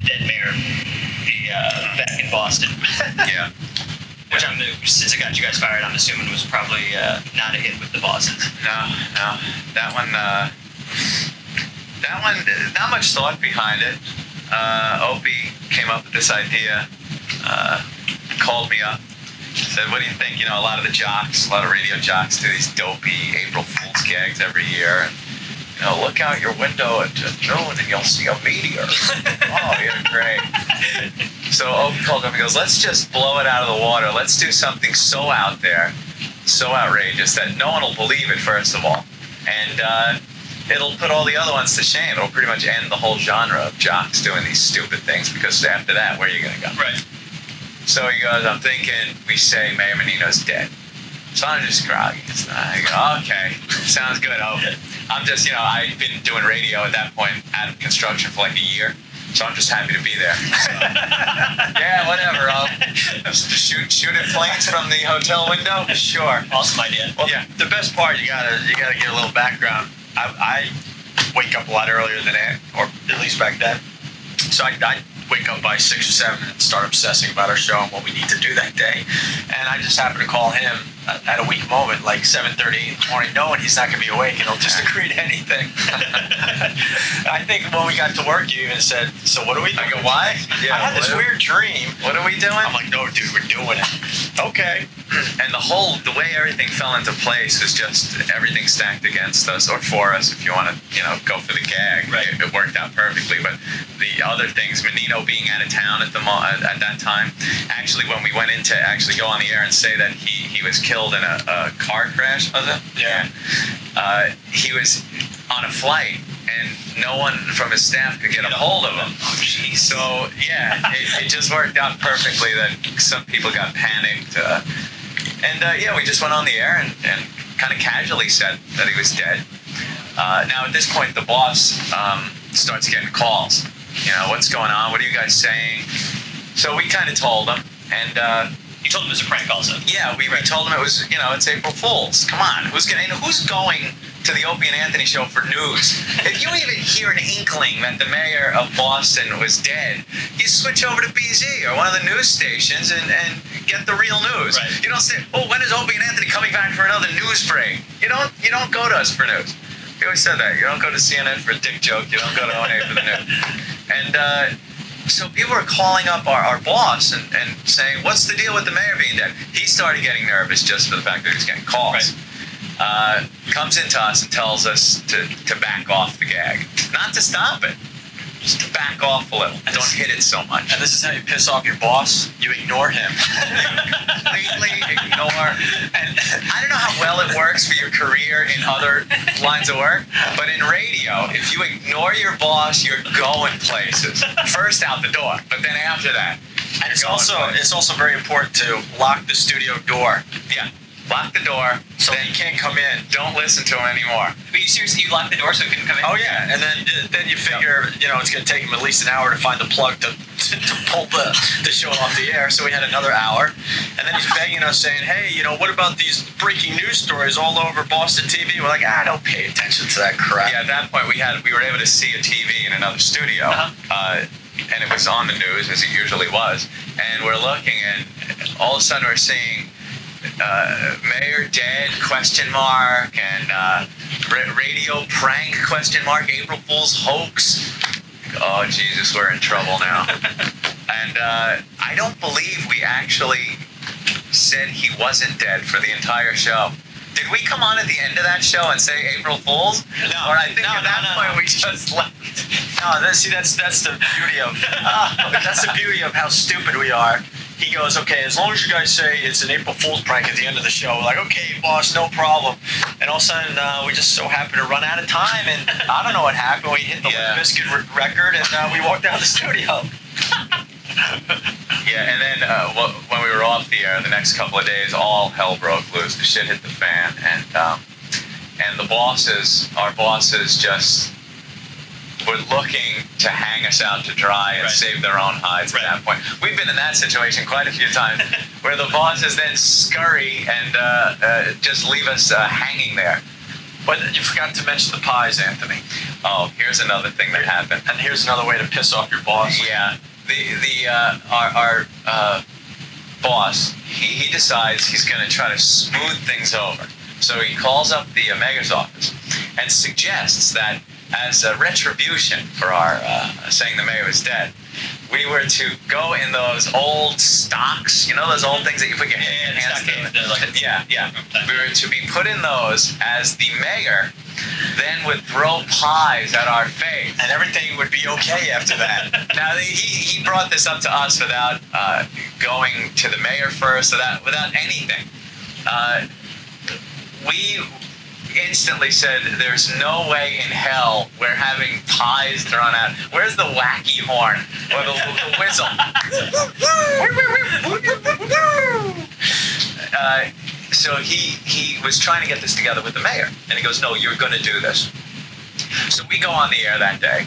dead mayor back in Boston. Yeah. Which since it got you guys fired, I'm assuming was probably not a hit with the bosses. No. That one, not much thought behind it. Opie came up with this idea, called me up, said, what do you think? You know, a lot of radio jocks do these dopey April Fool's gags every year. And, you know, look out your window at noon and you'll see a meteor. Oh, yeah, great. So Opie called up and goes, let's just blow it out of the water. Let's do something so out there, so outrageous that no one will believe it, first of all. And it'll put all the other ones to shame. It'll pretty much end the whole genre of jocks doing these stupid things, because after that, where are you going to go? Right. So he goes, I'm thinking we say Mayor Menino's dead. So I'm just groggy. I go, okay, sounds good. I'm just, I've been doing radio at that point out of construction for like a year. So I'm just happy to be there. So, yeah, whatever. Just shooting planes from the hotel window? Sure. Awesome idea. Well, yeah. The best part, you gotta get a little background. I wake up a lot earlier than that, or at least back then. So I wake up by 6 or 7 and start obsessing about our show and what we need to do that day. And I just happen to call him at a weak moment, like 7:30 in the morning, knowing he's not going to be awake and he'll just agree to anything. I think when we got to work, you even said, so what are we doing? I go, why? Yeah, I had this weird dream. What are we doing? I'm like, no, dude, we're doing it. Okay. And the way everything fell into place was just everything stacked against us, or for us, if you want to, go for the gag. Right. It worked out perfectly. But the other things, Menino being out of town at that time, actually, when we went in to actually go on the air and say that he was killed in a car crash, was it? Yeah. He was on a flight, and no one from his staff could get a hold of him. Oh, jeez. So, yeah, it just worked out perfectly that some people got panicked. And we just went on the air and kind of casually said that he was dead. Now, at this point, the boss starts getting calls. What's going on? What are you guys saying? So we kind of told him, and you told him it was a prank also. Yeah, we told him it was, it's April Fool's. Come on, who's going to the Opie and Anthony show for news? If you even hear an inkling that the mayor of Boston was dead, you switch over to BZ or one of the news stations and get the real news. Right. You don't say, oh, when is Opie and Anthony coming back for another news break? You don't go to us for news. We always said that. You don't go to CNN for a dick joke. You don't go to ONA for the news. And so people were calling up our boss and saying, what's the deal with the mayor being dead? He started getting nervous just for the fact that he was getting calls. Right. Comes into us and tells us to back off the gag. Not to stop it. Just to back off a little. Don't hit it so much. And this is how you piss off your boss. You ignore him. Completely ignore. And I don't know how well it works for your career in other lines of work, but in radio, if you ignore your boss, you're going places. First out the door, but then after that. And it's also very important to lock the studio door. Yeah. Lock the door so he can't come in. Don't listen to him anymore. But seriously, you locked the door so he couldn't come in? Oh, yeah. And then you figure, it's going to take him at least an hour to find the plug to pull the show off the air. So we had another hour. And then he's begging us saying, hey, what about these breaking news stories all over Boston TV? We're like, don't pay attention to that crap. Yeah, at that point, we were able to see a TV in another studio. And it was on the news, as it usually was. And we're looking, and all of a sudden we're seeing Mayor dead, ? And radio prank, ? April Fool's hoax. Oh, Jesus, we're in trouble now. And I don't believe we actually said he wasn't dead for the entire show. Did we come on at the end of that show and say April Fool's? No. Or I think at that point we just left. No, that's the beauty of that's the beauty of how stupid we are. He goes, okay, as long as you guys say it's an April Fool's prank at the end of the show, we're like, okay, boss, no problem. And all of a sudden, we just so happened to run out of time, and I don't know what happened. We hit the Limp Bizkit record, and we walked out of the studio. Yeah, and then when we were off the air, the next couple of days, all hell broke loose. The shit hit the fan, and our bosses just were looking to hang us out to dry and save their own hides at that point. We've been in that situation quite a few times, where the bosses then scurry and just leave us hanging there. But you forgot to mention the pies, Anthony. Oh, here's another thing that happened. And here's another way to piss off your boss. Yeah, our boss, he decides he's going to try to smooth things over. So he calls up the mayor's office and suggests that as a retribution for our saying the mayor was dead, we were to go in those old stocks, you know, those old things that you put your hands in. Yeah. We were to be put in those as the mayor then would throw pies at our face. And everything would be okay after that. Now, he brought this up to us without going to the mayor first, without anything. We instantly said, there's no way in hell we're having pies thrown out. Where's the wacky horn? Or the whistle? So he was trying to get this together with the mayor. And he goes, no, you're going to do this. So we go on the air that day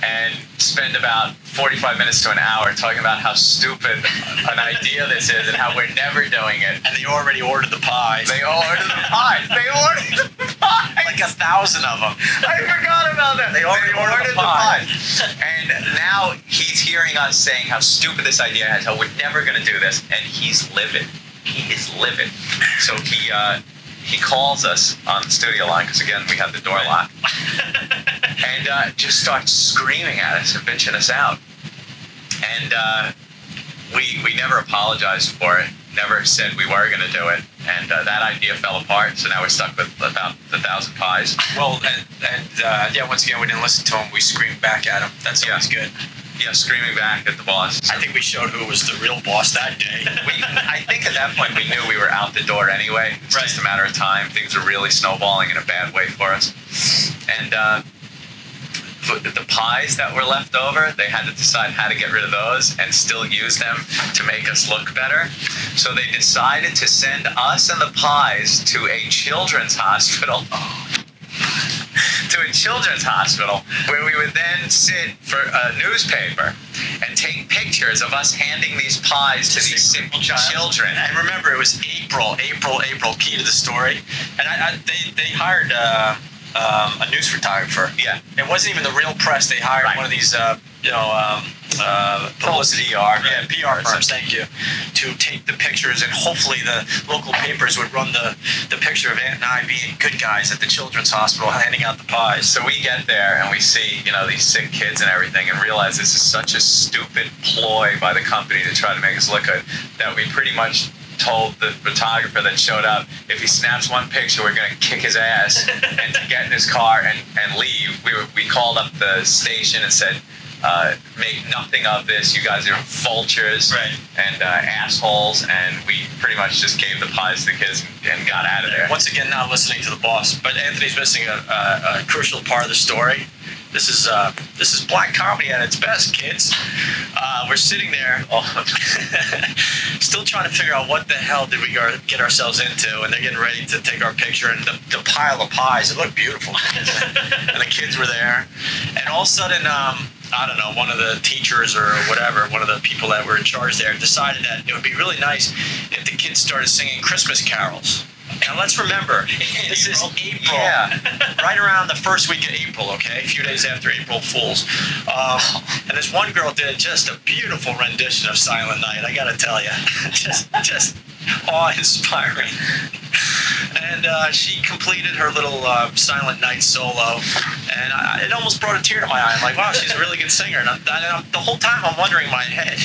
and spend about 45 minutes to an hour talking about how stupid an idea this is and how we're never doing it. And they already ordered the pies. They ordered the pies. Like 1,000 of them. I forgot about that. They already ordered the pies. And now he's hearing us saying how stupid this idea is, how we're never going to do this, and he's livid. He is livid. So he calls us on the studio line, because again, we have the door locked, and just starts screaming at us and bitching us out. And we never apologized for it, never said we were going to do it, and that idea fell apart, so now we're stuck with about 1,000 pies. Well, yeah, once again, we didn't listen to him. We screamed back at him. That's always good. Yeah, screaming back at the boss. I think we showed who was the real boss that day. I think at that point we knew we were out the door anyway. It's just a matter of time. Things are really snowballing in a bad way for us. And the pies that were left over, they had to decide how to get rid of those and still use them to make us look better. So they decided to send us and the pies to a children's hospital. To a children's hospital, where we would then sit for a newspaper and take pictures of us handing these pies to these sick children. And remember, it was April, key to the story. And they hired a news photographer. Yeah. It wasn't even the real press. They hired one of these, publicity PR firms, thank you, to take the pictures, and hopefully the local papers would run the picture of Aunt and I being good guys at the children's hospital handing out the pies. So we get there and we see, these sick kids and everything, and realize this is such a stupid ploy by the company to try to make us look good, that we pretty much told the photographer that showed up, if he snaps one picture, we're going to kick his ass, and to get in his car and leave. We called up the station and said, make nothing of this. You guys are vultures and assholes, and we pretty much just gave the pies to the kids and got out of there. Once again, not listening to the boss, but Anthony's missing a crucial part of the story. This is black comedy at its best, kids. We're sitting there, still trying to figure out what the hell did we get ourselves into, and they're getting ready to take our picture, and the pile of pies, it looked beautiful. And the kids were there, and all of a sudden, I don't know, one of the teachers or whatever, one of the people that were in charge there, decided that it would be really nice if the kids started singing Christmas carols. Now let's remember, this is April, right around the first week of April, okay? A few days after April Fools. And this one girl did just a beautiful rendition of Silent Night, I gotta tell you. just awe-inspiring. And she completed her little Silent Night solo, and it almost brought a tear to my eye. I'm like, wow, she's a really good singer. And the whole time I'm wondering in my head,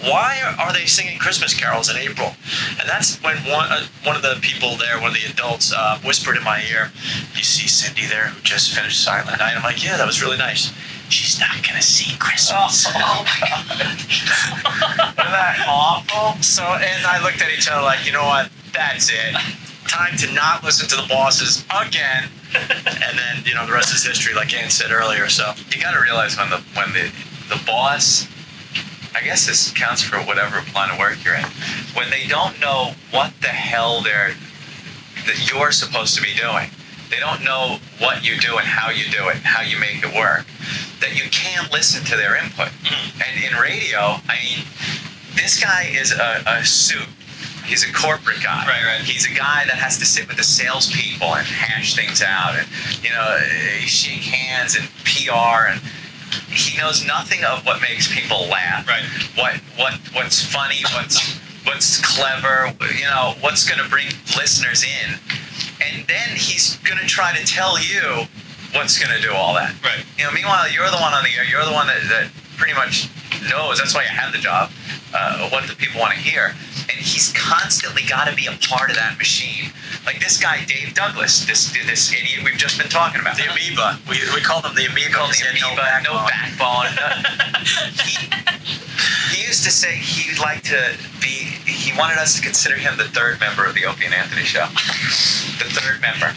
why are they singing Christmas carols in April? And that's when one of the people there, one of the adults, whispered in my ear, you see Cindy there who just finished Silent Night? I'm like, yeah, that was really nice. She's not going to see Christmas. Oh my God. Isn't that awful? So, and I looked at each other like, you know what? That's it. Time to not listen to the bosses again. And then, the rest is history, like Ann said earlier. So you got to realize when the boss, I guess this counts for whatever line of work you're in, when they don't know what the hell that you're supposed to be doing. They don't know what you do and how you do it and how you make it work, that you can't listen to their input. And in radio, I mean, this guy is a suit He's a corporate guy. Right. He's a guy that has to sit with the salespeople and hash things out, and shake hands and PR, and he knows nothing of what makes people laugh. Right. What's funny? What's clever? What's going to bring listeners in, and then he's going to try to tell you what's going to do all that. Right. Meanwhile, you're the one on the air. You're the one that pretty much knows. That's why you have the job. What the people want to hear. And he's constantly got to be a part of that machine. Like this guy, Dave Douglas, this idiot we've just been talking about. The amoeba. We called him the amoeba. No backbone. He used to say he wanted us to consider him the third member of the Opie and Anthony show. The third member.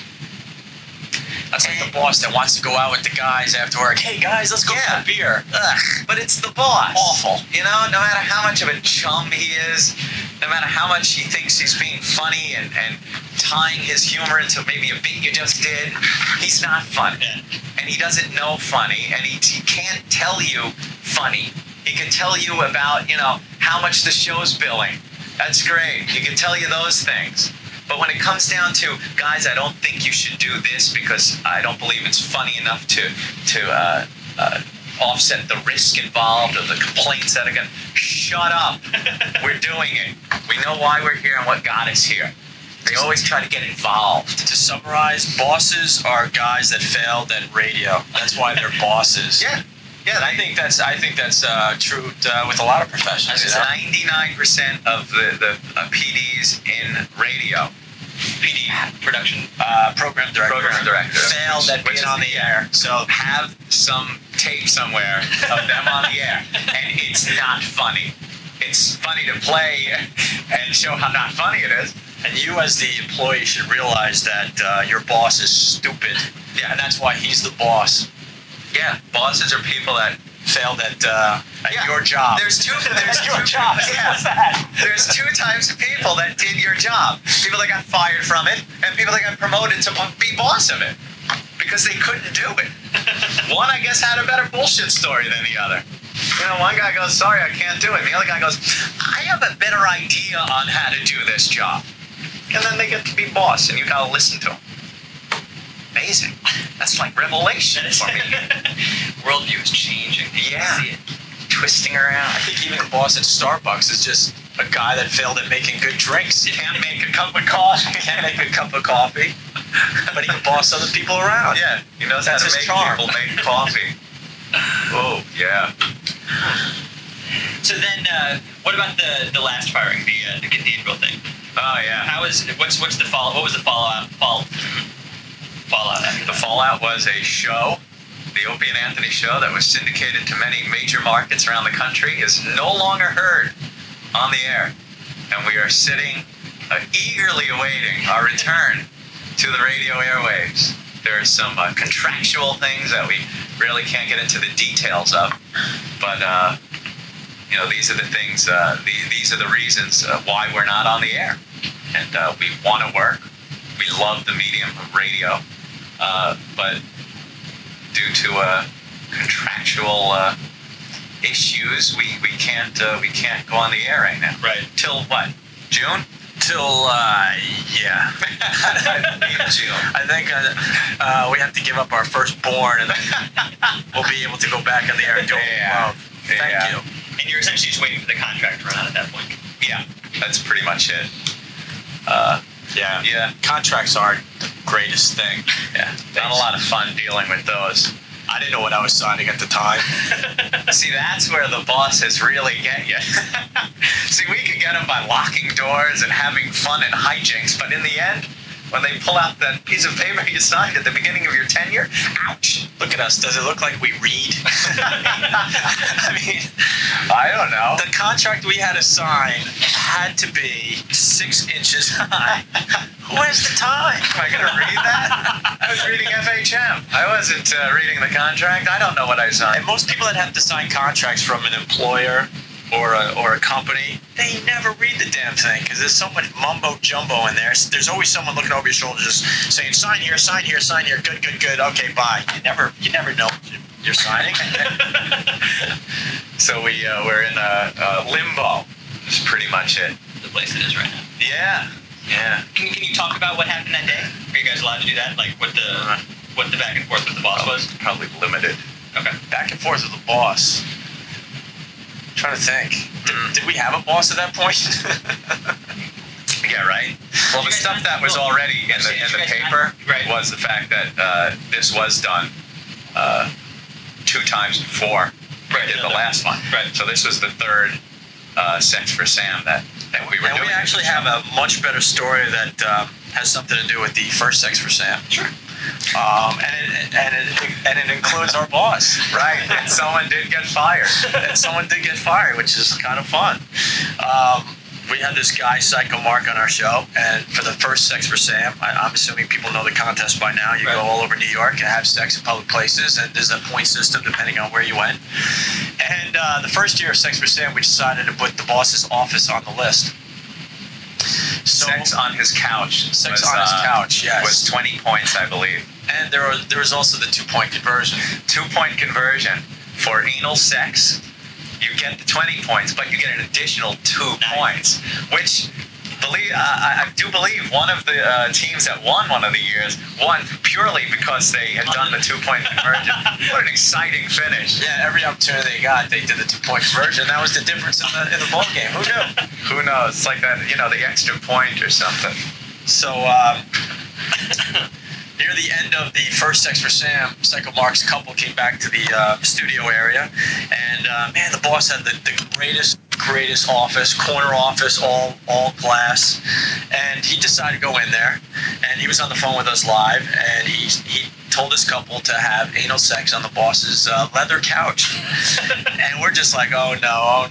That's like the boss that wants to go out with the guys after work. Hey guys, let's go for a beer. Ugh, but it's the boss. Awful. No matter how much of a chum he is, no matter how much he thinks he's being funny and tying his humor into maybe a beat you just did, he's not funny. Yeah. And he doesn't know funny, and he can't tell you funny. He can tell you about, how much the show's billing. That's great. He can tell you those things. But when it comes down to, guys, I don't think you should do this because I don't believe it's funny enough to offset the risk involved of the complaints that are going to... Shut up. We're doing it. We know why we're here and what got us here. They always try to get involved. To summarize, bosses are guys that failed at radio. That's why they're bosses. Yeah. And I think that's true with a lot of professions. 99% of the PDs in radio, PD, production, program director, failed at being on the air. So have some tape somewhere of them on the air, and it's not funny. It's funny to play and show how not funny it is. And you, as the employee, should realize that your boss is stupid. Yeah, and that's why he's the boss. Yeah, bosses are people that failed at your job. There's two your job. Yeah. What's that? There's two types of people that did your job. People that got fired from it, and people that got promoted to be boss of it because they couldn't do it. One, I guess, had a better bullshit story than the other. One guy goes, "Sorry, I can't do it." And the other guy goes, "I have a better idea on how to do this job." And then they get to be boss, and you gotta listen to them. Amazing. That's like revelation for me. Worldview is changing. Yeah. I see it. Twisting around. I think even the boss at Starbucks is just a guy that failed at making good drinks. He can't make a cup of coffee. Can't make a cup of coffee, but he can boss other people around. Yeah, he knows That's how to his make charm. people make coffee. Oh, yeah. So then, what about the last firing, the cathedral thing? Oh, yeah. What's the fallout? What was the fallout after The that? fallout was a show, the Opie and Anthony show that was syndicated to many major markets around the country, is no longer heard on the air. And we are sitting eagerly awaiting our return to the radio airwaves. There are some contractual things that we really can't get into the details of, but these are the things. These are the reasons why we're not on the air, and we want to work. We love the medium of radio, but due to contractual issues, we can't go on the air right now. Right. Till what? June? Till yeah. June. I think we have to give up our firstborn, and then we'll be able to go back on the air and do what we love. Thank you. And you're essentially just waiting for the contract to run out at that point. Yeah, that's pretty much it. Yeah. Contracts aren't the greatest thing. Yeah. Not a lot of fun dealing with those. I didn't know what I was signing at the time. See, that's where the bosses really get you. See, we can get them by locking doors and having fun and hijinks, but in the end, when they pull out that piece of paper you signed at the beginning of your tenure, ouch. Look at us. Does it look like we read? I mean, I don't know. the contract we had to sign had to be 6 inches high. Who has the time? Am I going to read that? I was reading FHM. I wasn't reading the contract. I don't know what I signed. And most people that have to sign contracts from an employer or a company, they never read the damn thing because there's so much mumbo jumbo in there. There's always someone looking over your shoulder just saying, sign here, sign here, sign here. Good, good, good. Okay, bye. You never know what you're signing. So we're in limbo. That's pretty much it. The place it is right now. Yeah. Can you talk about what happened that day? Are you guys allowed to do that? Like what the back and forth with the boss was? Probably limited. Okay. Back and forth with the boss. I'm trying to think. Did we have a boss at that point? Yeah, right. Well, the stuff that was already in the paper was the fact that this was done 2 times before we did the last one. Right. So this was the third Sex for Sam that we were doing. And we actually have a much better story that has something to do with the first Sex for Sam. Sure. And it includes our boss. Right. And someone did get fired. Which is kind of fun. We had this guy, Psycho Mark, on our show, and for the first Sex for Sam, I'm assuming people know the contest by now. You go all over New York and have sex in public places, and there's a point system depending on where you went. And the first year of Sex for Sam, we decided to put the boss's office on the list. So, Sex on his couch. Yes. Was 20 points, I believe. And there was also the 2-point conversion. 2-point conversion for anal sex. You get the 20 points, but you get an additional 2 points, which I do believe one of the teams that won one of the years won purely because they had done the 2-point conversion. What an exciting finish! Yeah, every opportunity they got, they did the 2-point conversion. That was the difference in the ball game. Who knew? Who knows? It's like that, the extra point or something. So near the end of the first Sex for Sam, Psycho Mark's couple came back to the studio area, and man, the boss had the greatest office, corner office, all glass, and he decided to go in there, and he was on the phone with us live, and he told his couple to have anal sex on the boss's leather couch, and we're just like, oh no,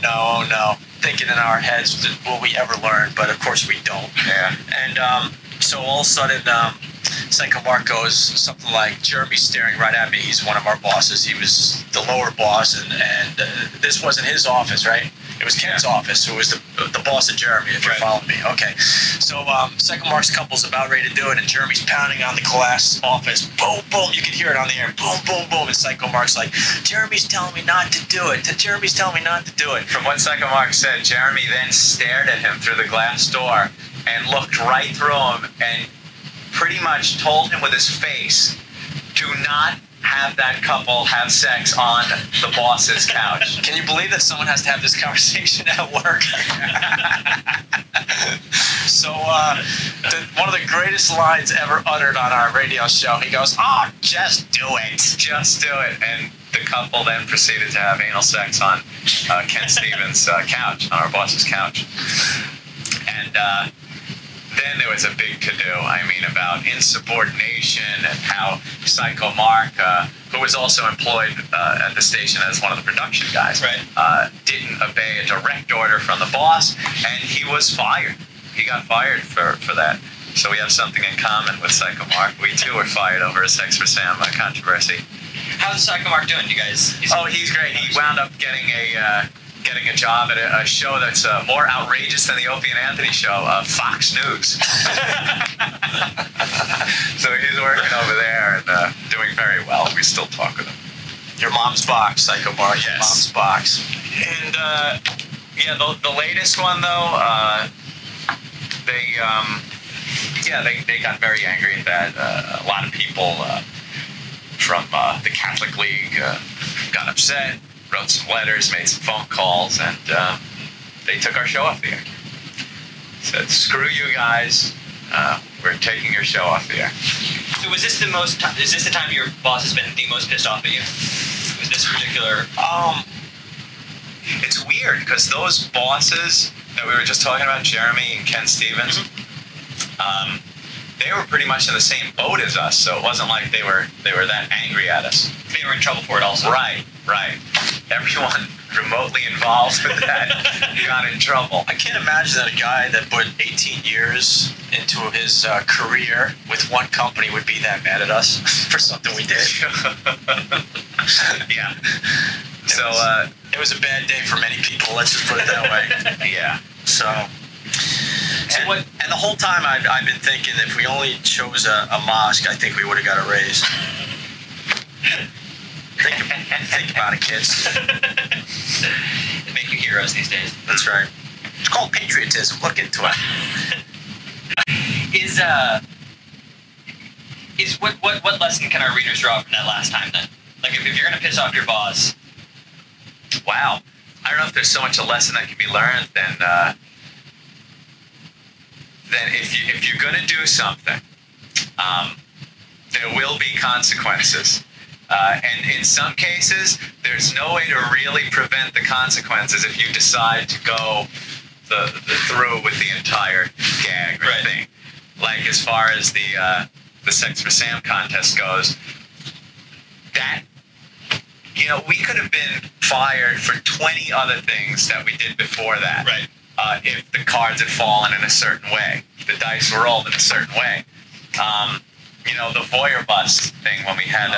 thinking in our heads, will we ever learn? But of course we don't. Yeah. And so all of a sudden, Psycho Mark goes something like, Jeremy's staring right at me. He's one of our bosses. He was the lower boss, and this wasn't his office, right? It was Ken's office, who was the boss of Jeremy, if you're following me. Okay. So Psycho Mark's couple's about ready to do it, and Jeremy's pounding on the glass office. Boom, boom. You can hear it on the air. Boom, boom, boom. And Psycho Mark's like, Jeremy's telling me not to do it. Jeremy's telling me not to do it. From what Psycho Mark said, Jeremy then stared at him through the glass door and looked right through him and pretty much told him with his face, do not have that couple have sex on the boss's couch. Can you believe that someone has to have this conversation at work? So one of the greatest lines ever uttered on our radio show, he goes, oh, just do it. Just do it. And the couple then proceeded to have anal sex on Ken Stevens' couch, on our boss's couch. And then there was a big to-do, about insubordination and how Psycho Mark, who was also employed at the station as one of the production guys, didn't obey a direct order from the boss, and he was fired. He got fired for that. So we have something in common with Psycho Mark. We too were fired over a Sex for Sam controversy. How's Psycho Mark doing, you guys? He's great. He wound up getting a job at a show that's more outrageous than the Opie and Anthony show, Fox News. So he's working over there and doing very well. We still talk with him. Your mom's box, Psycho Mark. Yes. Mom's box. And the latest one though, they got very angry at that. A lot of people from the Catholic League got upset, wrote some letters, made some phone calls, and they took our show off the air. Said, screw you guys, we're taking your show off the air. So is this the time your boss has been the most pissed off at you? Was this particular... It's weird, because those bosses that we were just talking about, Jeremy and Ken Stevens, they were pretty much in the same boat as us, so it wasn't like they were that angry at us. They were in trouble for it also. Right. Everyone remotely involved with that got in trouble. I can't imagine that a guy that put 18 years into his career with one company would be that mad at us for something we did. Yeah. So it was a bad day for many people, let's just put it that way. Yeah. So and the whole time I've been thinking, if we only chose a mosque, I think we would have got a raise. Think about it, kids. They make you heroes these days. That's right. It's called patriotism. Look into it. is what lesson can our readers draw from that last time then? Like if you're gonna piss off your boss. Wow. I don't know if there's so much a lesson that can be learned than if you're gonna do something, there will be consequences. And in some cases, there's no way to really prevent the consequences if you decide to go through with the entire gag or thing. Like as far as the Sex for Sam contest goes, that, you know, we could have been fired for 20 other things that we did before that. Right. If the cards had fallen in a certain way, the dice were rolled in a certain way. You know, the voyeur bus thing when we had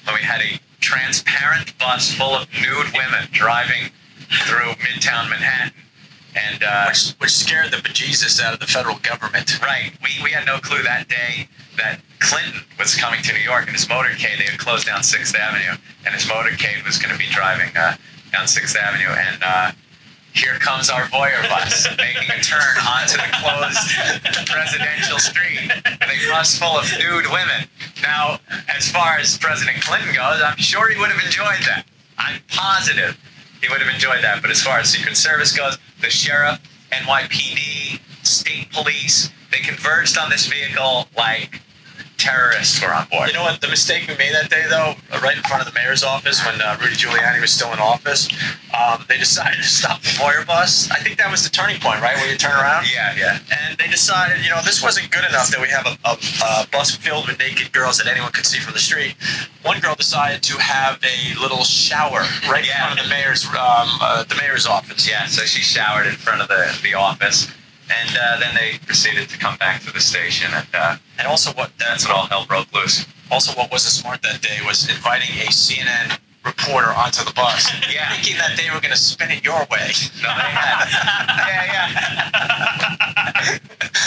when we had a transparent bus full of nude women driving through Midtown Manhattan, and which scared the bejesus out of the federal government. Right. We had no clue that day that Clinton was coming to New York in his motorcade. They had closed down 6th Avenue, and his motorcade was going to be driving down 6th Avenue, and here comes our voyeur bus making a turn onto the closed presidential street with a bus full of nude women. Now, as far as President Clinton goes, I'm sure he would have enjoyed that. I'm positive he would have enjoyed that. But as far as Secret Service goes, the sheriff, NYPD, state police, they converged on this vehicle like terrorists were on board. You know what? The mistake we made that day, though, right in front of the mayor's office when Rudy Giuliani was still in office, they decided to stop the voyeur bus. I think that was the turning point, right, where you turn around? Yeah. And they decided, you know, this wasn't good enough that we have a bus filled with naked girls that anyone could see from the street. One girl decided to have a little shower right in front of the mayor's office. Yeah, so she showered in front of the office. And then they proceeded to come back to the station, and also that's when all hell broke loose. Also, what wasn't smart that day was inviting a CNN reporter onto the bus, thinking that they were going to spin it your way. No, they hadn't.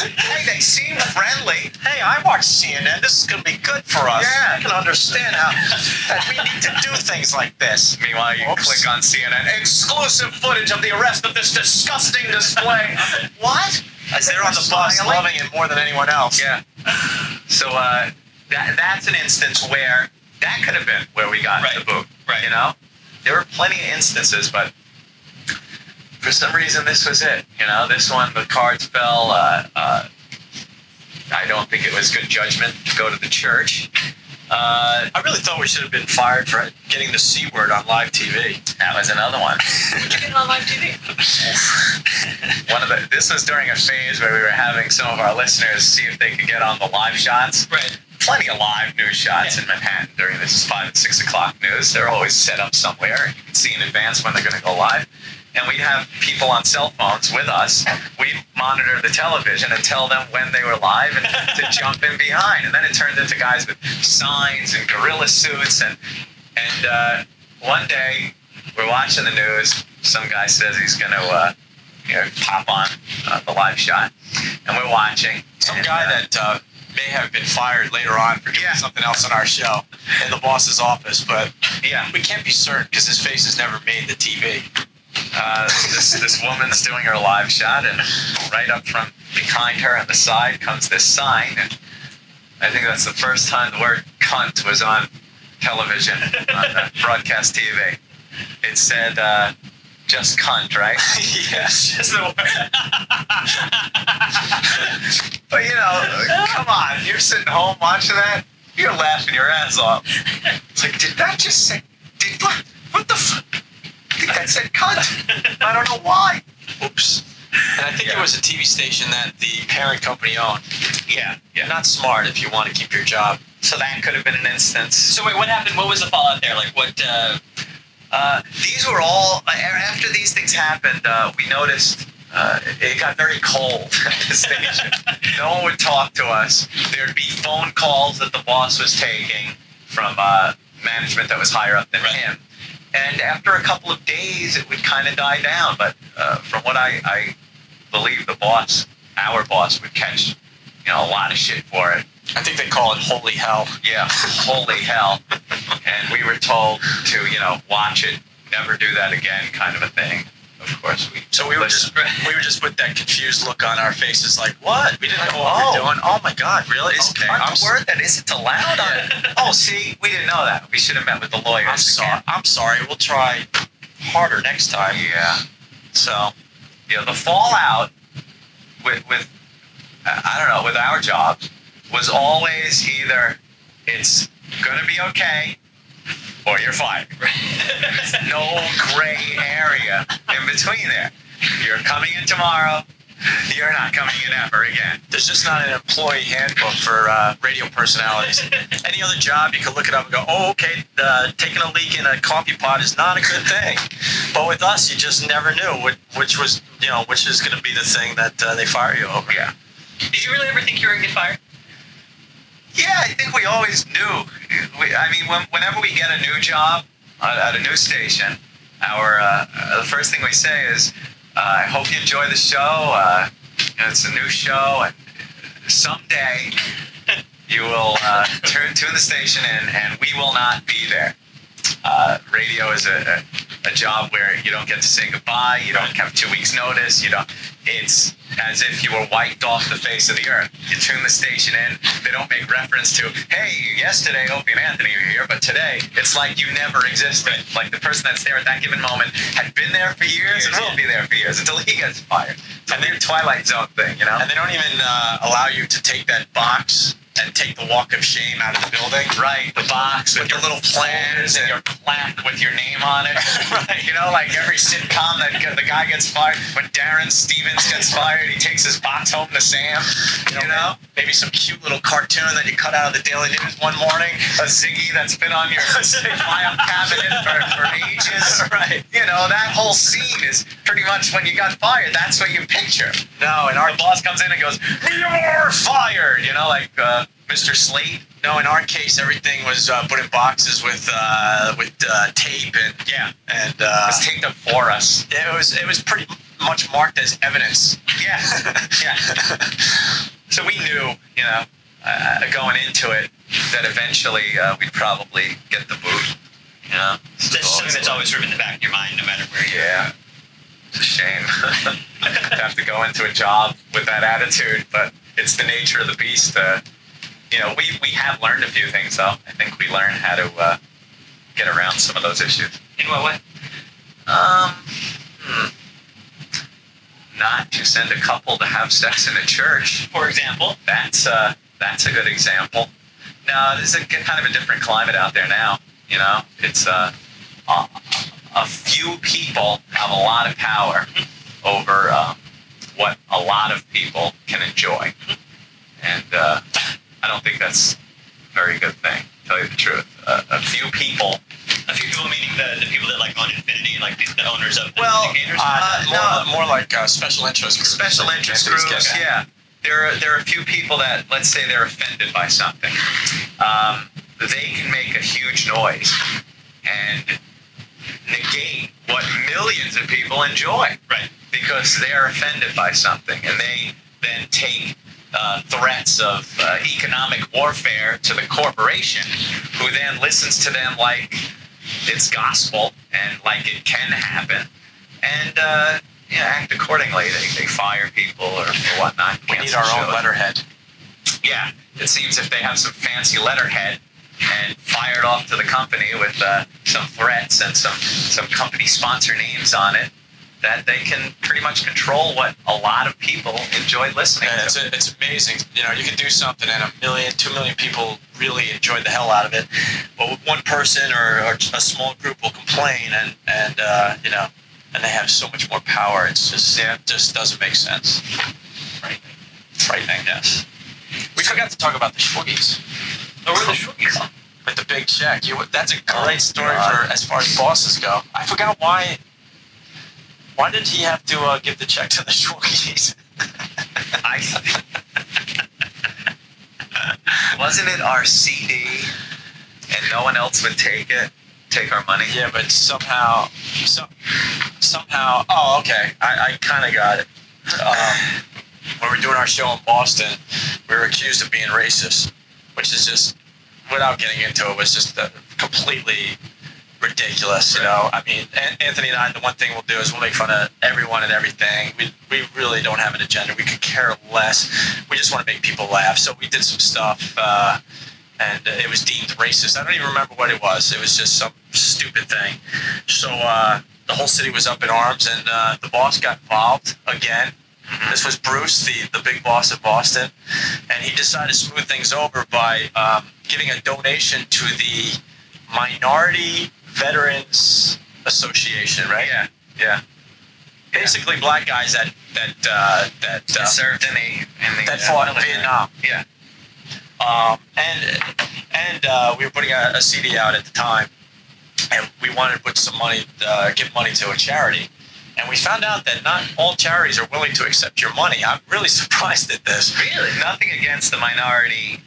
Hey, they seem friendly. Hey, I watch CNN. This is going to be good for us. Yeah. I can understand that we need to do things like this. Meanwhile, you click on CNN, exclusive footage of the arrest of this disgusting display. What? As they're on the bus, loving it more than anyone else. Yeah. So that's an instance where that could have been where we got the boot. Right. You know, there were plenty of instances, but for some reason this was it. You know, this one the cards fell. I don't think it was good judgment to go to the church. I really thought we should have been fired for getting the C word on live TV. That was another one. Get it on live TV. This was during a phase where we were having some of our listeners see if they could get on the live shots. Right. Plenty of live news shots in Manhattan during this 5 and 6 o'clock news. They're always set up somewhere. You can see in advance when they're going to go live. And we'd have people on cell phones with us. We'd monitor the television and tell them when they were live and to jump in behind. And then it turned into guys with signs and gorilla suits. And one day we're watching the news. Some guy says he's going to pop on the live shot. And we're watching. Some guy that may have been fired later on for doing something else on our show in the boss's office. But we can't be certain because his face has never made the TV. This woman's doing her live shot, and right up from behind her on the side comes this sign, and I think that's the first time the word cunt was on television, on broadcast TV. It said, just cunt, right? Yes, just the word. But, you know, come on, you're sitting home watching that, you're laughing your ass off. It's like, did that just say, what the fuck? I think that said cunt. I don't know why. Oops. And I think it was a TV station that the parent company owned. Yeah. Not smart if you want to keep your job. So that could have been an instance. So wait, what happened? What was the fallout there? Like what? These were all, after these things happened, we noticed it got very cold at the station. No one would talk to us. There'd be phone calls that the boss was taking from management that was higher up than him. And after a couple of days, it would kind of die down. But from what I believe, our boss, would catch, a lot of shit for it. I think they call it holy hell. Yeah, holy hell. And we were told to, watch it, never do that again, kind of a thing. Of of course, So we were just with that confused look on our faces, like, what? We didn't know what we were doing. Oh my God, really? Okay, I'm word that isn't allowed on it. Oh, see, we didn't know that. We should have met with the lawyers. I'm sorry. We'll try harder next time. Yeah. So, the fallout with I don't know, with our jobs was always either it's gonna be okay or you're fired. No gray area in between there. You're coming in tomorrow. You're not coming in ever again. There's just not an employee handbook for radio personalities. Any other job, you can look it up and go, oh, okay, taking a leak in a coffee pot is not a good thing. But with us, you just never knew which is going to be the thing that they fire you over. Yeah. Did you really ever think you were going to get fired? Yeah, I think we always knew. Whenever we get a new job at a new station, the first thing we say is, I hope you enjoy the show. It's a new show, and someday you will tune the station in, and we will not be there. Radio is a job where you don't get to say goodbye. You don't have 2 weeks' notice. It's as if you were wiped off the face of the earth. You tune the station in. They don't make reference to, hey, yesterday Opie and Anthony were here, but today it's like you never existed. Like the person that's there at that given moment had been there for years and will be there for years until he gets fired. It's a weird Twilight Zone thing, And they don't even allow you to take that box and take the walk of shame out of the building. Right, the box with your little plans and your plaque with your name on it. Right. Like every sitcom that the guy gets fired. When Darren Stevens gets fired, he takes his box home to Sam. Maybe some cute little cartoon that you cut out of the Daily News one morning. A Ziggy that's been on your file cabinet for ages. Right. That whole scene is pretty much when you got fired. That's what you picture. No, and our boss comes in and goes, "You're fired." Like Mr. Slate. No, in our case, everything was put in boxes with tape and it was taped up for us. It was pretty much marked as evidence. Yeah, yeah. So we knew, going into it, that eventually we'd probably get the boot. That's just something that's always sort of in the back of your mind, no matter where you're. Yeah, it's a shame to have to go into a job with that attitude, but it's the nature of the beast. We have learned a few things, though. I think we learned how to get around some of those issues. In what way? Not to send a couple to have sex in a church, for example. That's a good example. No, there's a kind of a different climate out there now. It's a few people have a lot of power over what a lot of people can enjoy, and I don't think that's a very good thing, to tell you the truth. A few people meaning the people that like on Infinity, like the owners of the more like special interest groups. Special interest groups, yeah. There are a few people that, let's say they're offended by something. They can make a huge noise and negate what millions of people enjoy. Right. Because they are offended by something, and they then take threats of economic warfare to the corporation, who then listens to them like it's gospel and like it can happen, and act accordingly. They fire people or whatnot. We need our own letterhead. Yeah, it seems if they have some fancy letterhead and fire it off to the company with some threats and some company sponsor names on it, that they can pretty much control what a lot of people enjoy listening to. It's amazing. You can do something and 1 million, 2 million people really enjoy the hell out of it. But one person or a small group will complain and they have so much more power. It's just doesn't make sense. Right. Frightening, yes. We forgot to talk about the Schwoogies. Oh, where are the Schwoogies? With the big check. That's a great story for as far as bosses go. I forgot why. Why did he have to give the check to the Schwoogies? Wasn't it our CD and no one else would take our money? Yeah, but somehow, oh, okay, I kind of got it. When we were doing our show in Boston, we were accused of being racist, which is just, without getting into it, was just completely ridiculous, you know. I mean, Anthony and I, the one thing we'll do is we'll make fun of everyone and everything. We really don't have an agenda. We could care less. We just want to make people laugh. So we did some stuff, and it was deemed racist. I don't even remember what it was. It was just some stupid thing. So the whole city was up in arms, and the boss got involved again. This was Bruce, the big boss of Boston, and he decided to smooth things over by giving a donation to the Minority Veterans Association, right? Yeah. Basically, black guys that served in the fought in Vietnam. Yeah. And we were putting a CD out at the time, and we wanted to put some money, give money to a charity. And we found out that not all charities are willing to accept your money. I'm really surprised at this. Really? Nothing against the Minority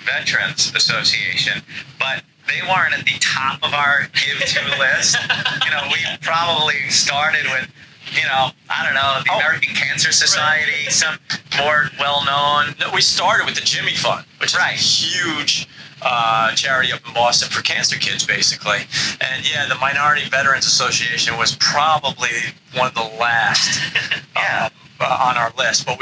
Veterans Association, but they weren't at the top of our give-to list. You know, we probably started with, you know, I don't know, the American Cancer Society, some more well-known. No, we started with the Jimmy Fund, which is a huge charity up in Boston for cancer kids, basically. And yeah, the Minority Veterans Association was probably one of the last on our list. But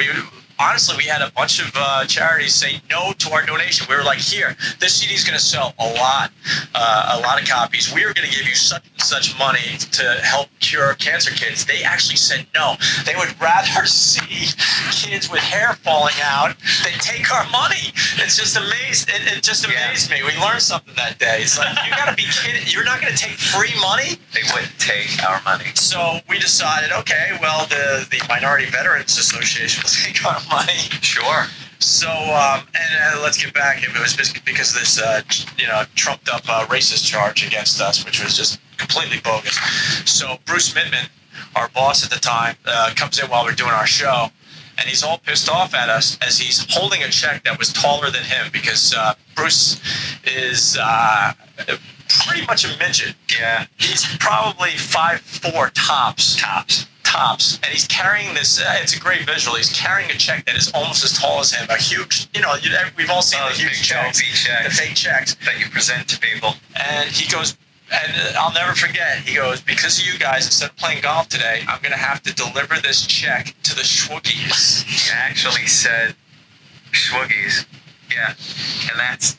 honestly, we had a bunch of charities say no to our donation. We were like, here, this CD is going to sell a lot of copies. We are going to give you such and such money to help cure cancer kids. They actually said no. They would rather see kids with hair falling out than take our money. It's just amazed. It just amazed me. We learned something that day. It's like, you got to be kidding. You're not going to take free money? They wouldn't take our money. So we decided, okay, well, the Minority Veterans Association will take our money. Sure. So, and let's get back. It was because of this, trumped up racist charge against us, which was just completely bogus. So Bruce Mittman, our boss at the time, comes in while we're doing our show, and he's all pissed off at us as he's holding a check that was taller than him because Bruce is pretty much a midget. Yeah. He's probably 5'4" tops, and he's carrying this. It's a great visual. He's carrying a check that is almost as tall as him. A huge, we've all seen the huge checks, the fake checks that you present to people. And he goes, and I'll never forget. He goes, because of you guys, instead of playing golf today, I'm going to have to deliver this check to the Schwoogies. He actually said Schwoogies. Yeah, and that's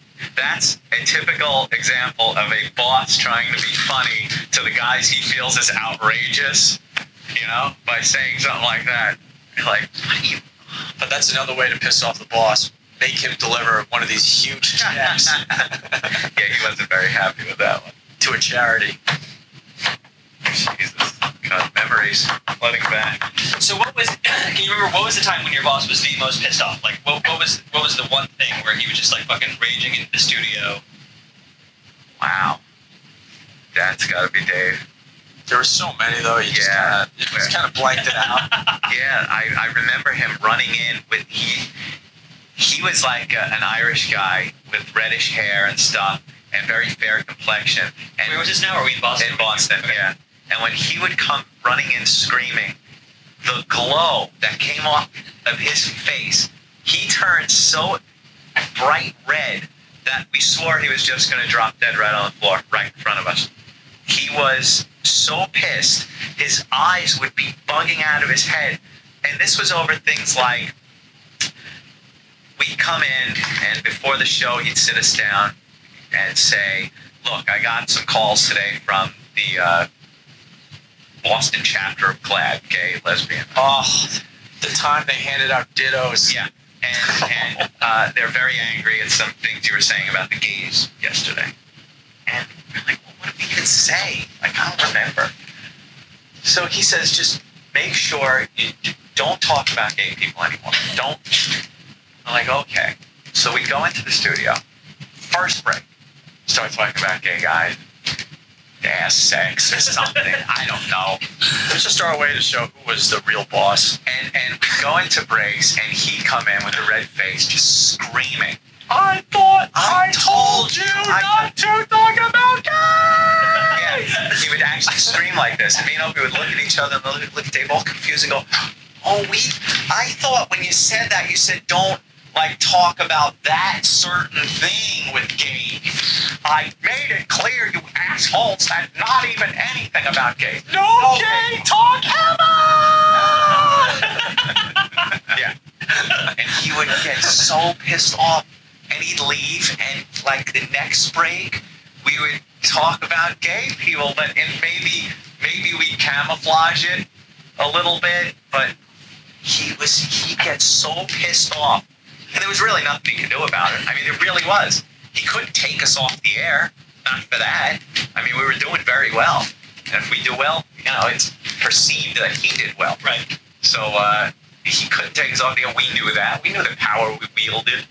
a typical example of a boss trying to be funny to the guys he feels is outrageous. You know, by saying something like that. You're like, what are you? But that's another way to piss off the boss. Make him deliver one of these huge checks. Yeah, he wasn't very happy with that one. To a charity. Jesus. God, memories flooding back. So can you remember, what was the time when your boss was the most pissed off? Like, what was the one thing where he was just like fucking raging in the studio? Wow. That's got to be Dave. There were so many, though. You just kind of blanked it out. Yeah, I remember him running in with he was like an Irish guy with reddish hair and stuff, and very fair complexion. And where was this now? Are we in Boston? In Boston, yeah. And when he would come running in screaming, the glow that came off of his face, he turned so bright red that we swore he was just going to drop dead right on the floor, right in front of us. He was so pissed, his eyes would be bugging out of his head. And this was over things like, we'd come in, and before the show, he'd sit us down and say, look, I got some calls today from the Boston chapter of GLAAD, gay, lesbian. Oh, the time they handed out dittos. Yeah. And they're very angry at some things you were saying about the gays yesterday. And we're like, well, what did we even say? Like, I don't remember. So he says, just make sure you don't talk about gay people anymore. Don't. I'm like, okay. So we go into the studio. First break. Start talking about gay guys. Ass sex or something. I don't know. It was just our way to show who was the real boss. And we go into breaks, and he'd come in with a red face, just screaming. I told you not to talk about guys! Yeah, he would actually scream like this. And me and Opie would look at each other and look at Dave all confused and go, oh, I thought when you said that, you said don't like talk about that certain thing with Gabe. I made it clear, you assholes, that not even anything about Gabe. No gay talk ever! Yeah. And he would get so pissed off, and he'd leave, and like the next break, we would talk about gay people, but and maybe we camouflage it a little bit, but he gets so pissed off, and there was really nothing he could do about it. I mean, it really was. He couldn't take us off the air, not for that. I mean, we were doing very well, and if we do well, you know, it's perceived that he did well. Right. So he couldn't take us off the air. We knew that. We knew the power we wielded,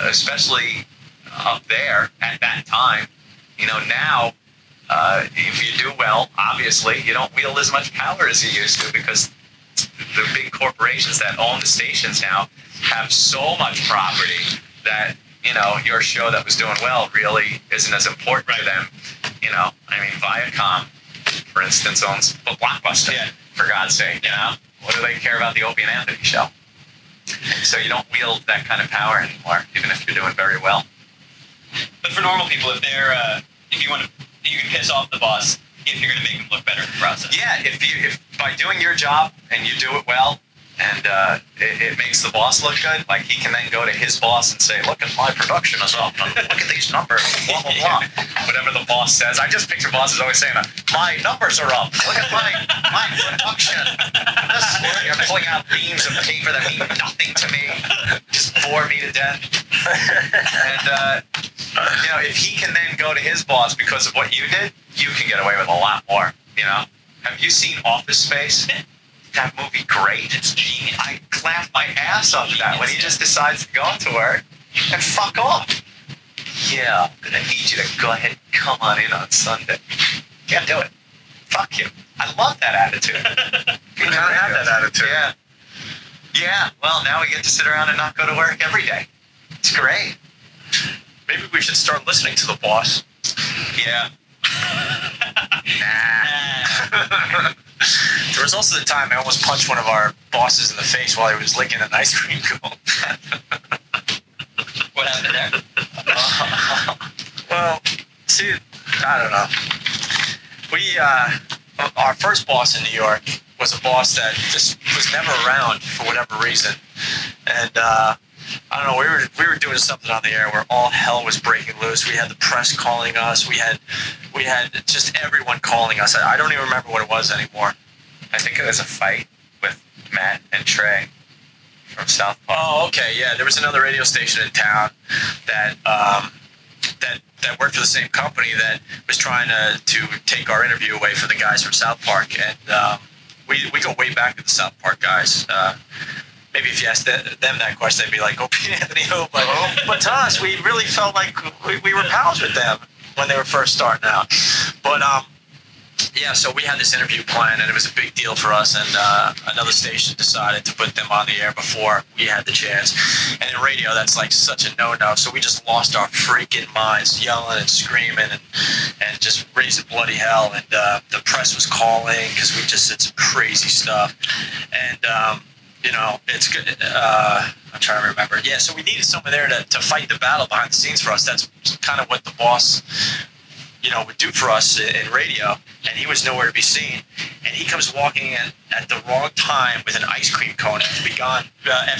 especially up there at that time. You know, now, if you do well, obviously, you don't wield as much power as you used to, because the big corporations that own the stations now have so much property that, you know, your show that was doing well really isn't as important to them. You know, I mean, Viacom, for instance, owns a Blockbuster, for God's sake, you know? What do they care about the Opie and Anthony show? So you don't wield that kind of power anymore, even if you're doing very well. But for normal people, if you can piss off the boss if you're going to make them look better in the process. Yeah, if by doing your job and you do it well, and it makes the boss look good, like he can then go to his boss and say, look at my production is up, and look at these numbers, blah, blah, blah. Whatever the boss says. I just picture bosses always saying that, my numbers are up, look at my production. You're pulling out reams of paper that mean nothing to me, just bore me to death. And, you know, if he can then go to his boss because of what you did, you can get away with a lot more, you know? Have you seen Office Space? That movie, great. It's genius. I laughed my ass off at that when he just decides to go to work and fuck off. Yeah, I'm gonna need you to go ahead and come on in on Sunday. Can't do it. Fuck you. I love that attitude. You never had that attitude. Yeah. Yeah, well, now we get to sit around and not go to work every day. It's great. Maybe we should start listening to the boss. Yeah. Nah. There was also the time I almost punched one of our bosses in the face while he was licking an ice cream cone. What happened there? Well, see, I don't know. We, our first boss in New York was a boss that just was never around for whatever reason. And, I don't know, we were doing something on the air where all hell was breaking loose. We had the press calling us. We had just everyone calling us. I don't even remember what it was anymore. I think it was a fight with Matt and Trey from South Park. Oh, okay, yeah. There was another radio station in town that that worked for the same company that was trying to take our interview away from the guys from South Park. And we go way back to the South Park guys. Maybe if you asked them that question, they'd be like, Opie and Anthony who? But to us, we really felt like we were pals with them when they were first starting out. But, yeah, so we had this interview planned, and it was a big deal for us, and another station decided to put them on the air before we had the chance. And in radio, that's like such a no-no, so we just lost our freaking minds, yelling and screaming and just raising bloody hell. And the press was calling because we just said some crazy stuff. And, you know, it's good. I'm trying to remember. Yeah, so we needed someone there to fight the battle behind the scenes for us. That's kind of what the boss, you know, would do for us in radio. And he was nowhere to be seen. And he comes walking in at the wrong time with an ice cream cone after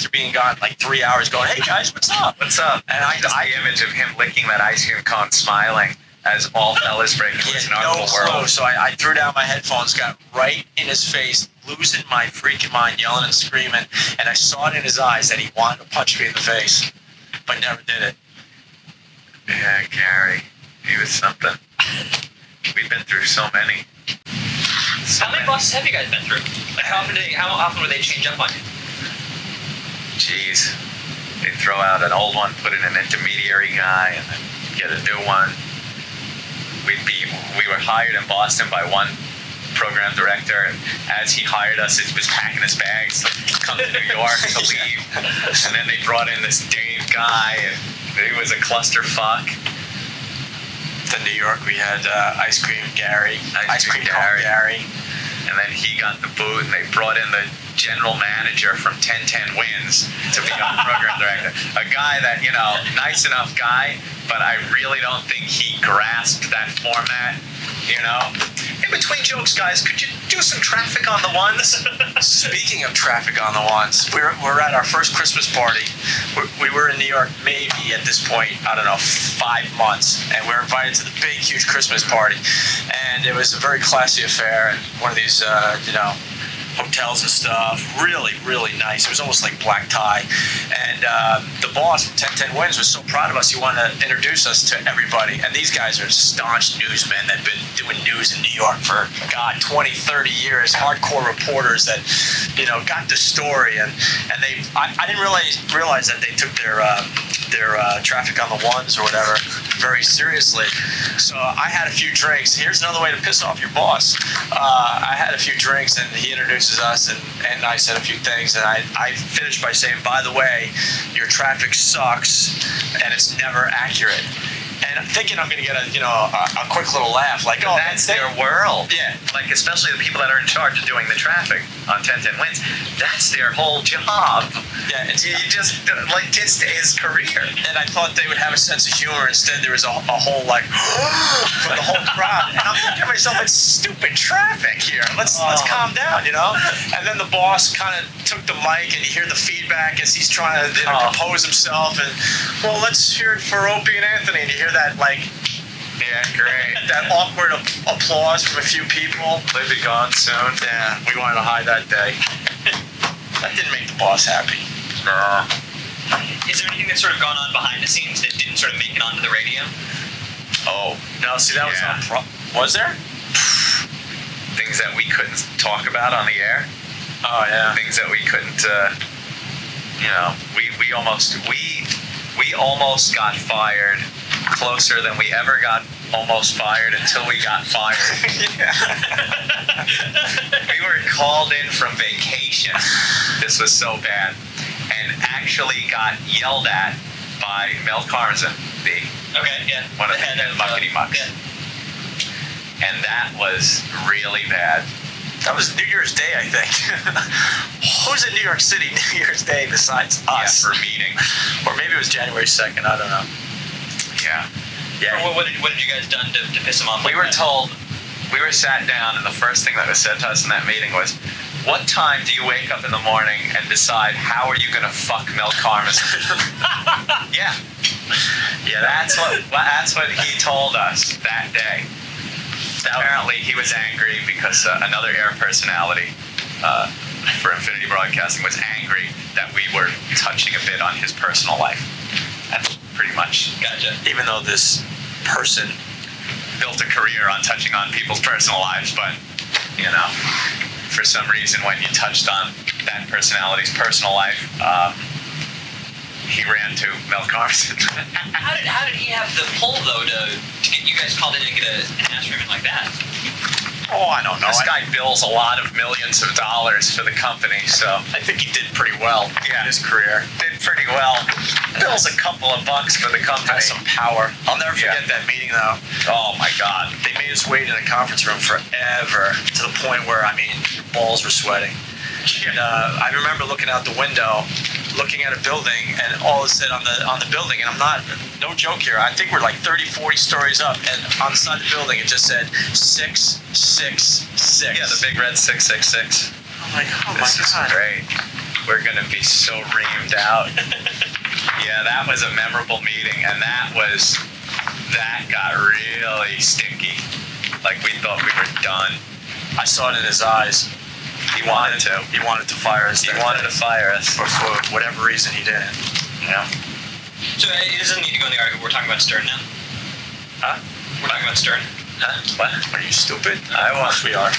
being gone like 3 hours, going, "Hey guys, what's up? What's up?" And the image of him licking that ice cream cone, smiling as all hell is breaking loose in our little world. So I threw down my headphones, got right in his face, losing my freaking mind, yelling and screaming, and I saw it in his eyes that he wanted to punch me in the face, but never did it. Yeah, Gary, he was something. We've been through so many. How many bosses have you guys been through? Like how often would they change up on you? Jeez. They throw out an old one, put in an intermediary guy, and then get a new one. We were hired in Boston by one program director, and as he hired us, it was packing his bags to come to New York to leave. And then they brought in this Dave guy, and it was a clusterfuck. In New York, we had Ice Cream Gary, Ice Cream Cone Gary. And then he got the boot, and they brought in the general manager from 1010 Wins to be our program director. A guy that, nice enough guy, but I really don't think he grasped that format, In between jokes, guys, could you do some traffic on the ones? Speaking of traffic on the ones, we're at our first Christmas party. We were in New York maybe at this point, I don't know, 5 months, and we were invited to the big, huge Christmas party. And it was a very classy affair at one of these, hotels and stuff. Really, really nice. It was almost like black tie. And the boss from 1010 Wins was so proud of us, he wanted to introduce us to everybody. And these guys are staunch newsmen that have been doing news in New York for, 20, 30 years. Hardcore reporters that, got the story. And I didn't realize that they took their traffic on the ones or whatever very seriously. So I had a few drinks. Here's another way to piss off your boss. I had a few drinks, and he introduces us, and I said a few things, and I finished by saying, by the way, your traffic sucks, and it's never accurate. And I'm thinking I'm going to get a quick little laugh, like, oh, that's their world. Yeah. Like, especially the people that are in charge of doing the traffic on 1010 Wins. That's their whole job. Yeah, it's just his career. And I thought they would have a sense of humor. Instead, there was a whole, like, from the whole crowd. And I'm thinking to myself, it's stupid traffic here. Let's calm down, And then the boss kind of took the mic, and you hear the feedback as he's trying to compose himself. And, well, let's hear it for Opie and Anthony. And you hear that, like, yeah, great. that awkward applause from a few people. They'll be gone soon. Yeah, we wanted to hide that day. That didn't make the boss happy. Is there anything that's sort of gone on behind the scenes that didn't sort of make it onto the radio? Oh. No, see, that was was there? Things that we couldn't talk about on the air. Oh, yeah. Things that we couldn't, we almost got fired closer than we ever got almost fired until we got fired. We were called in from vacation. This was so bad. And actually got yelled at by Mel Karmazin, one of the muckety mucks. Yeah. And that was really bad. That was New Year's Day, I think. Who's in New York City New Year's Day besides us? Yeah, for meetings. Or maybe it was January 2nd, I don't know. Yeah. Yeah. What did you guys done to piss him off? We were sat down, and the first thing that was said to us in that meeting was, what time do you wake up in the morning and decide how are you going to fuck Mel Karmazin? Yeah. Yeah, that's what he told us that day. Apparently, he was angry because another air personality for Infinity Broadcasting was angry that we were touching a bit on his personal life. That's pretty much. Gotcha. Even though this person built a career on touching on people's personal lives, but, for some reason, when you touched on that personality's personal life, he ran to Mel Karmazin. How did he have the pull, though, to get you guys called in and get an ass ribbon like that? Oh, I don't know. This guy bills a lot of millions of dollars for the company, so I think he did pretty well in his career. Did pretty well. Bills a couple of bucks for the company. Has some power. I'll never forget that meeting, though. Oh, my God. They made us wait in a conference room forever, to the point where, your balls were sweating. And I remember looking out the window, looking at a building, and all it said on the building, and no joke here, I think we're like 30, 40 stories up, and on the side of the building it just said 666. Yeah, the big red 666. I'm like, This is great. We're going to be so reamed out. Yeah, that was a memorable meeting, and that got really stinky. Like, we thought we were done. I saw it in his eyes. He wanted to. He wanted to fire us. He wanted to fire us. For whatever reason, he didn't. Yeah. So it doesn't need to go in the article. We're talking about Stern now? Huh? We're talking about Stern? Huh? What? Are you stupid? I was. We are.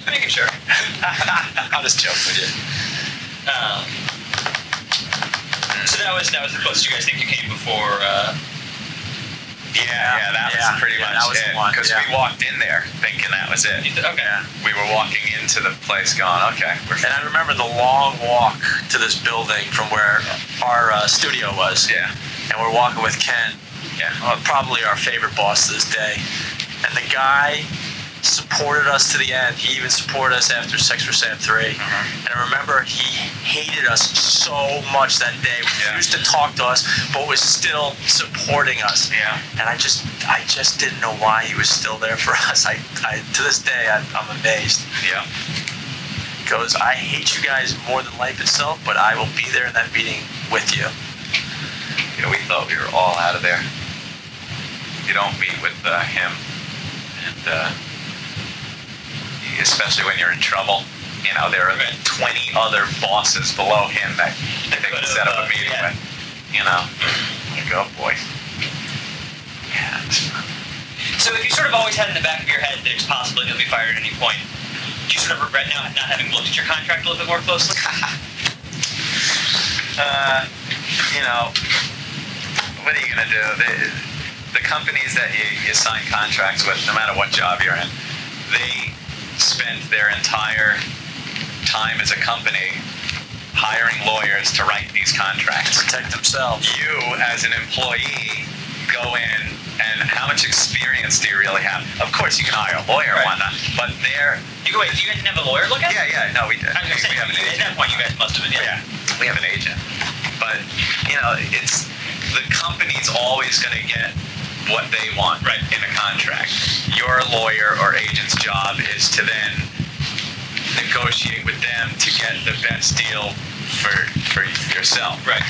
Making sure. I'll just joke with you. So that was the closest you guys think you came before. Yeah, that was pretty much that was it. The one. Because we walked in there thinking that was it. Okay. We were walking into the place going, okay. And I remember the long walk to this building from where our studio was. Yeah. And we're walking with Ken. Yeah. Probably our favorite boss to this day. And the guy supported us to the end. He even supported us after Sex for Sam 3. And I remember he hated us so much that day. Refused to talk to us, but was still supporting us. Yeah. And I just didn't know why he was still there for us. I to this day, I'm amazed. Yeah. He goes, I hate you guys more than life itself, but I will be there in that meeting with you. Yeah, we thought we were all out of there. You don't meet with him, and especially when you're in trouble. You know, there are 20 other bosses below him that they can set up a meeting with. You know, like, oh boy. Yeah. So if you sort of always had in the back of your head that it's possible you'll be fired at any point, do you sort of regret now not having looked at your contract a little bit more closely? You know, what are you going to do? The companies that you sign contracts with, no matter what job you're in, they spend their entire time as a company hiring lawyers to write these contracts. Protect themselves. You, as an employee, go in, and how much experience do you really have? Of course, you can hire a lawyer and whatnot, but they're... Do you guys didn't have a lawyer look at it? Yeah, no, we did. I was We have an saying, at that point, you guys must have been, Yeah, we have an agent. But, you know, it's... The company's always going to get what they want in a contract. Your lawyer or agent's job is to then negotiate with them to get the best deal for yourself. Right.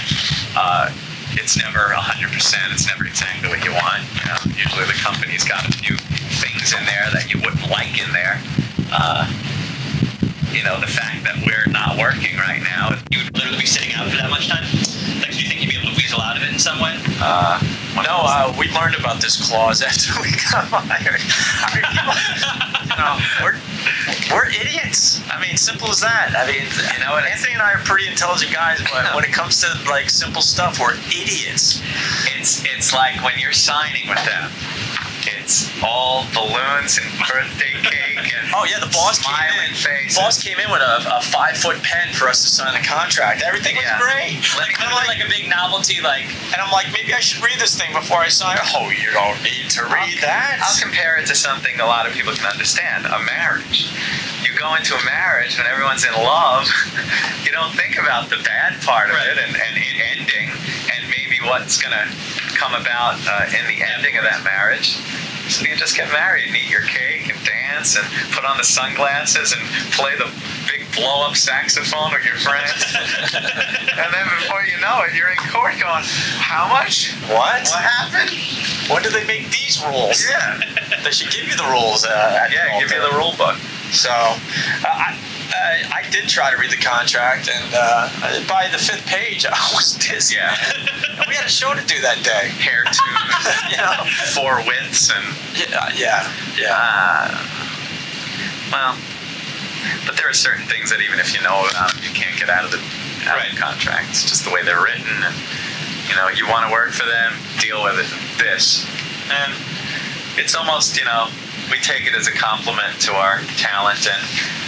It's never 100%. It's never exactly what you want. You know, usually the company's got a few things in there that you wouldn't like in there. You know, the fact that we're not working right now. You would literally be sitting out for that much time? Like, do you think you'd be able to weasel out of it in some way? No, we learned about this clause after we got hired. I mean, you know, we're idiots. I mean, simple as that. I mean, you know, and Anthony and I are pretty intelligent guys, but when it comes to like simple stuff, we're idiots. It's like when you're signing with them. It's all balloons and birthday cake and the boss smiling faces. The boss came in with a 5-foot pen for us to sign the contract. Everything was great. Kind of like a big novelty, like... And I'm like, maybe I should read this thing before I sign. Oh, you don't need to read that. I'll compare it to something a lot of people can understand, a marriage. You go into a marriage when everyone's in love, you don't think about the bad part of it and it ending and maybe what's going to come about in the ending of that marriage. So you just get married and eat your cake and dance and put on the sunglasses and play the big blow-up saxophone with your friends. And then before you know it, you're in court going, how much? What? What happened? When do they make these rules? Yeah. They should give you the rules. Give you the rule book. So, I did try to read the contract, and by the 5th page, I was dizzy. Yeah. And we had a show to do that day. Hair tunes, 4 widths, and... Well, but there are certain things that even if you know about them, you can't get out of the contracts. Just the way they're written, and, you know, you want to work for them, deal with it. This. And it's almost, you know... We take it as a compliment to our talent and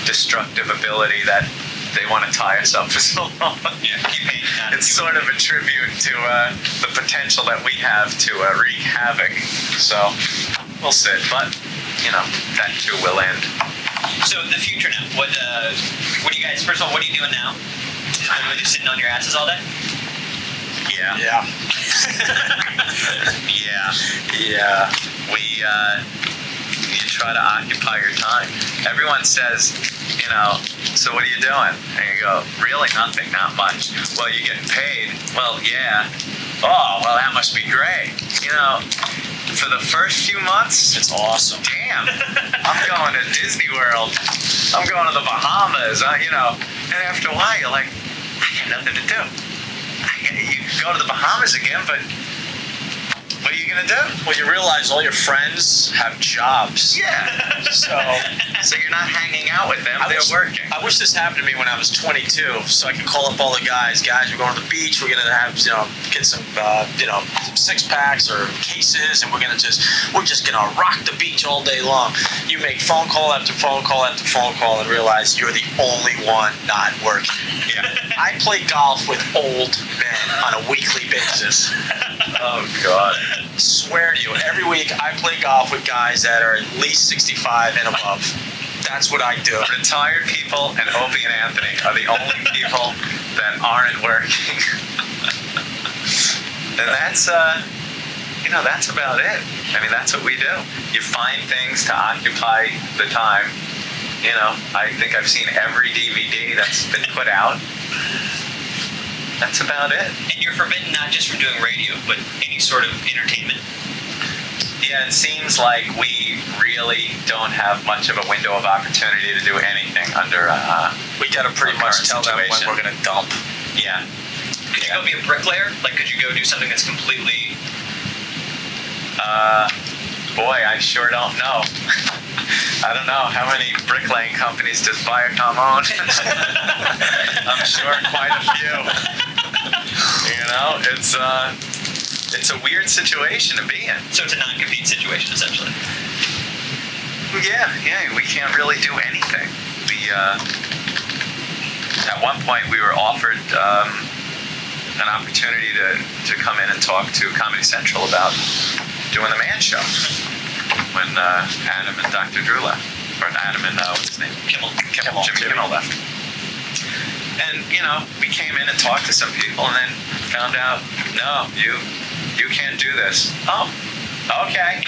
destructive ability that they want to tie us up for so long. It's sort of a tribute to the potential that we have to wreak havoc. So we'll see. But, you know, that too will end. So the future now. What do you guys, first of all, what are you doing now? Are you just sitting on your asses all day? Yeah. Yeah. You try to occupy your time. Everyone says, you know, so what are you doing? And you go, really nothing, not much. Well, you're getting paid. Well, yeah. Oh, well, that must be great. You know, for the first few months, it's awesome. Damn, I'm going to Disney World. I'm going to the Bahamas. You know, and after a while, you're like, I got nothing to do. You can go to the Bahamas again, but what are you going to do? Well, you realize all your friends have jobs. Yeah. So you're not hanging out with them. They're working. I wish this happened to me when I was 22, so I could call up all the guys. Guys, we're going to the beach. We're going to have, get some, some 6-packs or cases, and we're just going to rock the beach all day long. You make phone call after phone call after phone call and realize you're the only one not working. Yeah. I play golf with old men on a weekly basis. Oh, God. Swear to you, every week I play golf with guys that are at least 65 and above. That's what I do. Retired people and Opie and Anthony are the only people that aren't working. And that's, that's about it. I mean, that's what we do. You find things to occupy the time. I think I've seen every DVD that's been put out. That's about it. And you're forbidden not just from doing radio, but any sort of entertainment. Yeah, it seems like we really don't have much of a window of opportunity to do anything under we got to pretty much tell them when we're going to dump. Yeah. Could you go be a bricklayer? Like, could you go do something that's completely... Boy, I sure don't know. I don't know. How many bricklaying companies does Viacom own? I'm sure quite a few. It's a weird situation to be in. So it's a non-compete situation, essentially. Yeah, we can't really do anything. At one point, we were offered an opportunity to come in and talk to Comedy Central about doing the Man Show when Adam and Dr. Drew left. Or Adam and, what's his name? Jimmy Kimmel left. And, we came in and talked to some people and then found out, no, you can't do this. Oh, okay.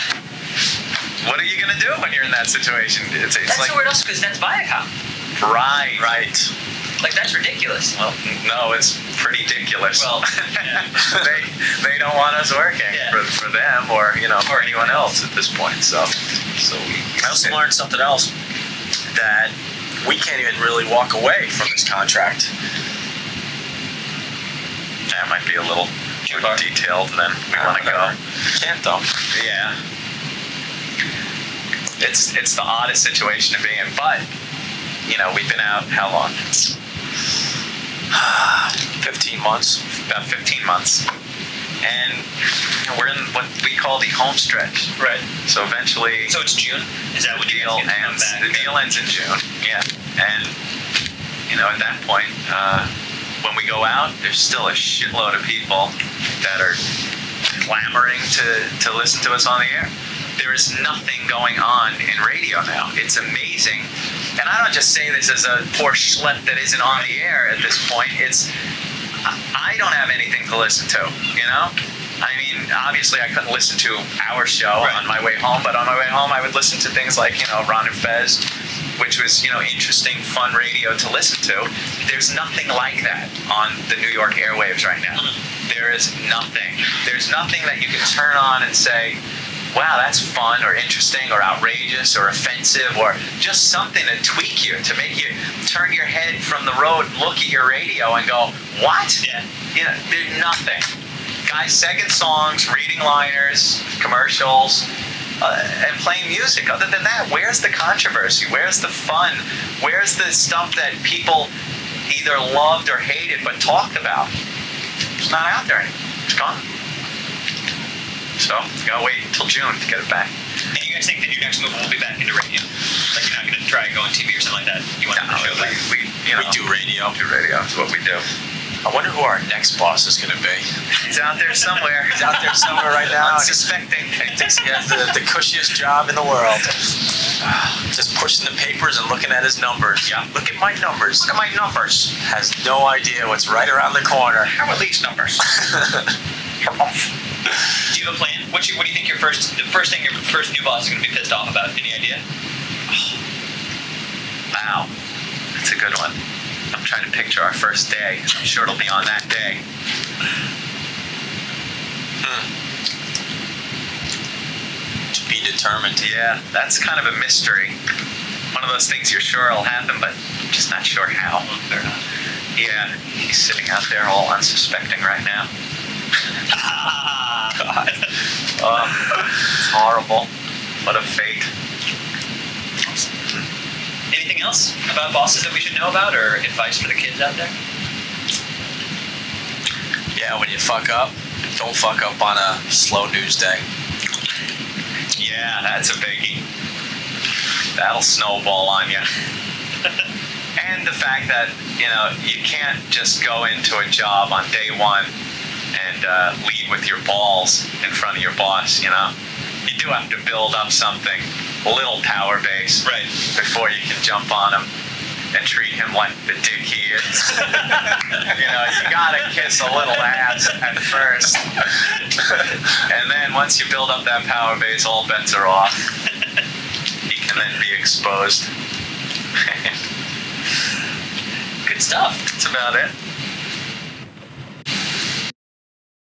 What are you going to do when you're in that situation? It's that's like, somewhere else, because that's Viacom. Right. Like, that's ridiculous. Well, no, it's pretty ridiculous. Well, yeah. they don't want us working for them or or anyone else at this point. So I also learned something else, that we can't even really walk away from this contract. That might be a little more detailed than we want to go. Can't though. Yeah. It's the oddest situation to be in, but we've been out how long? 15 months. About 15 months. And we're in what we call the home stretch. Right. So eventually... So it's June? Is that what the deal ends? The deal ends in June. Yeah. And, at that point, when we go out, there's still a shitload of people that are clamoring to listen to us on the air. There is nothing going on in radio now. It's amazing. And I don't just say this as a poor schlep that isn't on the air at this point. I don't have anything to listen to, I mean, obviously I couldn't listen to our show on my way home, but on my way home I would listen to things like, Ron and Fez, which was, interesting, fun radio to listen to. There's nothing like that on the New York airwaves right now. There is nothing. There's nothing that you can turn on and say, wow, that's fun or interesting or outrageous or offensive or just something to tweak you, to make you turn your head from the road, look at your radio and go, what? Yeah. There's nothing. Guys singing songs, reading liners, commercials, and playing music. Other than that, where's the controversy? Where's the fun? Where's the stuff that people either loved or hated but talked about? It's not out there anymore. It's gone. So, gotta wait until June to get it back. And you guys think that your next move will be back into radio? Like, you're not going to try and go on TV or something like that? You want to show back? We do radio. Do radio. That's what we do. I wonder who our next boss is going to be. He's out there somewhere. He's out there somewhere right now. Unsuspecting. He thinks he has the cushiest job in the world. Just pushing the papers and looking at his numbers. Yeah. Look at my numbers. Look at my numbers. Has no idea what's right around the corner. How are these numbers? Do you have a plan? What do you think the first thing your first new boss is going to be pissed off about? Any idea? Wow. That's a good one. I'm trying to picture our first day. I'm sure it'll be on that day. To be determined. Yeah, that's kind of a mystery. One of those things you're sure will happen, but just not sure how. Fair enough. Yeah, he's sitting out there all unsuspecting right now. God. It's horrible. What a fate. Anything else about bosses that we should know about, or advice for the kids out there? Yeah, when you fuck up, don't fuck up on a slow news day. Yeah, that's a biggie. That'll snowball on you. And the fact that, you can't just go into a job on day one and and lead with your balls in front of your boss, you know? You do have to build up something, a little power base, Right. before you can jump on him and treat him like the dick he is. You know, you gotta kiss a little ass at first. And then once you build up that power base, all bets are off. He can then be exposed. Good stuff. That's about it.